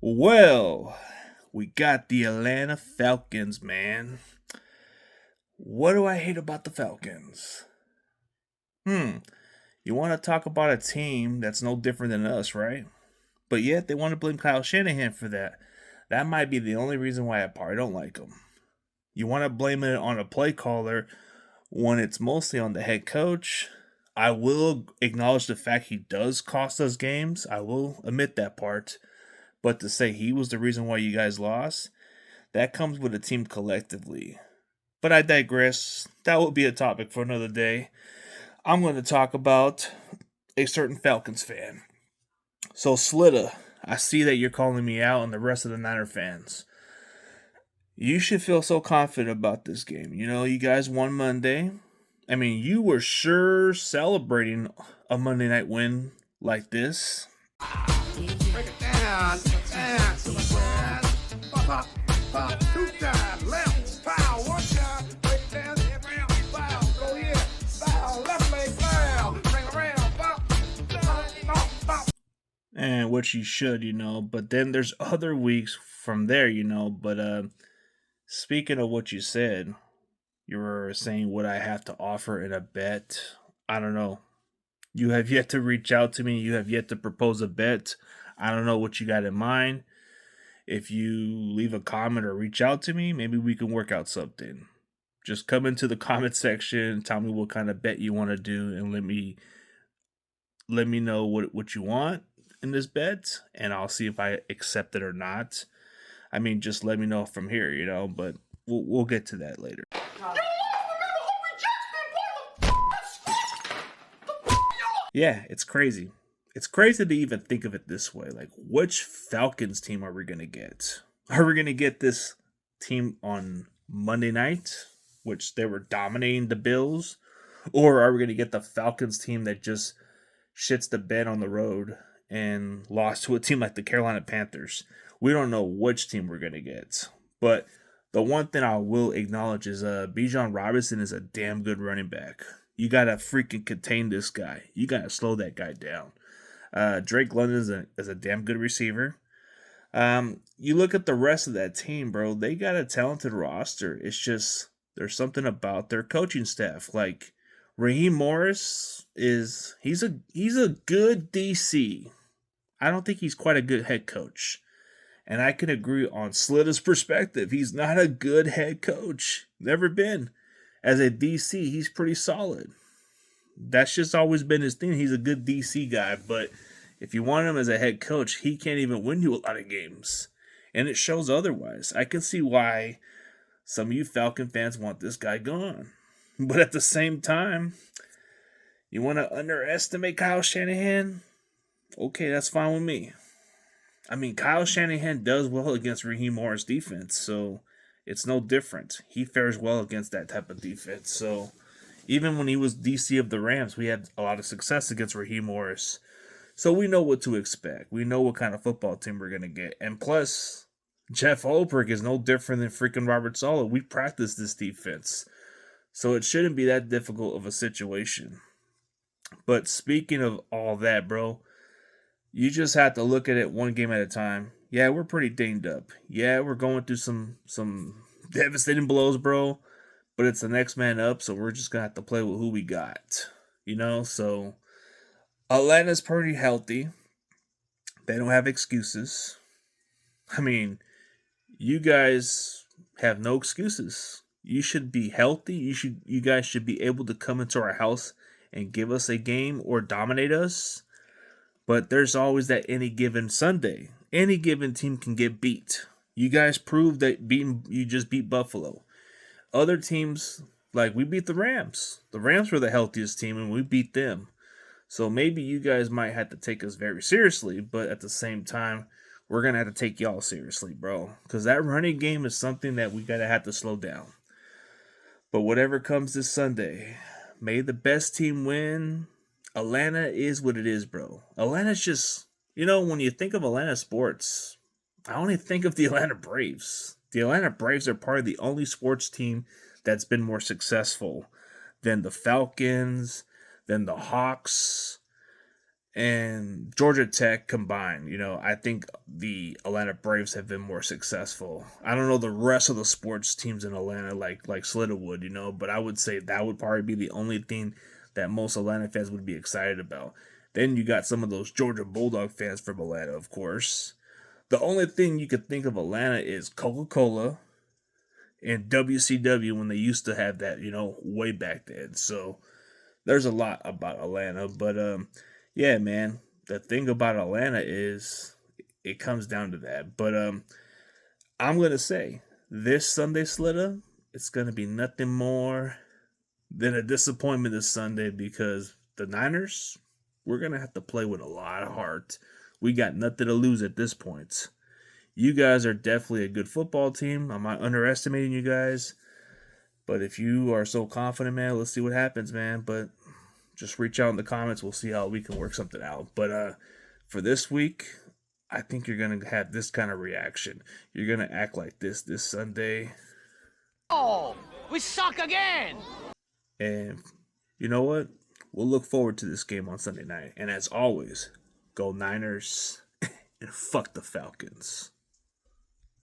Well, we got the Atlanta Falcons, man. What do I hate about the Falcons? Hmm, you want to talk about a team that's no different than us, right? But yet they want to blame Kyle Shanahan for that. That might be the only reason why I probably don't like him. You want to blame it on a play caller when it's mostly on the head coach. I will acknowledge the fact he does cost us games. I will admit that part. But to say he was the reason why you guys lost, that comes with a team collectively. But I digress. That will be a topic for another day. I'm going to talk about a certain Falcons fan. So, Slitta, I see that you're calling me out and the rest of the Niner fans. You should feel so confident about this game. You know, you guys won Monday. I mean, you were sure celebrating a Monday night win like this. Break it down, down, pop, pop, pop, two times, left, pow, one time, break it down, hit round, foul, go here, foul, left leg, foul, bring around, pop, pop, pop. And which you should, but then there's other weeks from there, but speaking of what you said, you were saying what I have to offer in a bet. I don't know. You have yet to reach out to me. You have yet to propose a bet. I don't know what you got in mind. If you leave a comment or reach out to me, maybe we can work out something. Just come into the comment section, tell me what kind of bet you want to do, and let me know what you want in this bet, and I'll see if I accept it or not. I mean, just let me know from here, but we'll get to that later. Yeah, it's crazy. It's crazy to even think of it this way. Like, which Falcons team are we going to get? Are we going to get this team on Monday night, which they were dominating the Bills? Or are we going to get the Falcons team that just shits the bed on the road and lost to a team like the Carolina Panthers? We don't know which team we're going to get. But the one thing I will acknowledge is Bijan Robinson is a damn good running back. You got to freaking contain this guy. You got to slow that guy down. Drake London is a damn good receiver. You look at the rest of that team, bro. They got a talented roster. It's just there's something about their coaching staff. Like Raheem Morris he's a good DC. I don't think he's quite a good head coach. And I can agree on Slitta's perspective. He's not a good head coach. Never been. As a DC, he's pretty solid. That's just always been his thing. He's a good DC guy, but if you want him as a head coach, he can't even win you a lot of games. And it shows otherwise. I can see why some of you Falcon fans want this guy gone. But at the same time, you want to underestimate Kyle Shanahan? Okay, that's fine with me. I mean, Kyle Shanahan does well against Raheem Morris defense, so it's no different. He fares well against that type of defense. So even when he was DC of the Rams, we had a lot of success against Raheem Morris. So we know what to expect. We know what kind of football team we're going to get. And plus, Jeff Ulbrich is no different than freaking Robert Saleh. We practice this defense. So it shouldn't be that difficult of a situation. But speaking of all that, bro, you just have to look at it one game at a time. Yeah, we're pretty dinged up. Yeah, we're going through some devastating blows, bro. But it's the next man up, so we're just gonna have to play with who we got. So Atlanta's pretty healthy. They don't have excuses. I mean, you guys have no excuses. You should be healthy. You guys should be able to come into our house and give us a game or dominate us. But there's always that any given Sunday. Any given team can get beat. You guys proved that you just beat Buffalo. Other teams, like we beat the Rams. The Rams were the healthiest team and we beat them. So maybe you guys might have to take us very seriously, but at the same time, we're going to have to take y'all seriously, bro. Because that running game is something that we got to have to slow down. But whatever comes this Sunday, may the best team win. Atlanta is what it is, bro. Atlanta's just, when you think of Atlanta sports, I only think of the Atlanta Braves. The Atlanta Braves are part of the only sports team that's been more successful than the Falcons, than the Hawks. and Georgia Tech combined. I think the Atlanta Braves have been more successful. I don't know the rest of the sports teams in Atlanta like Slita would, but I would say that would probably be the only thing that most Atlanta fans would be excited about. Then you got some of those Georgia Bulldog fans from Atlanta, of course. The only thing you could think of Atlanta is Coca-Cola and WCW when they used to have that, way back then. So there's a lot about Atlanta, but yeah, man. The thing about Atlanta is it comes down to that. But I'm gonna say this Sunday Slitta, it's gonna be nothing more than a disappointment this Sunday because the Niners, we're gonna have to play with a lot of heart. We got nothing to lose at this point. You guys are definitely a good football team. I'm not underestimating you guys. But if you are so confident, man, let's see what happens, man. But just reach out in the comments. We'll see how we can work something out. But for this week, I think you're going to have this kind of reaction. You're going to act like this Sunday. Oh, we suck again. And you know what? We'll look forward to this game on Sunday night. And as always, go Niners and fuck the Falcons.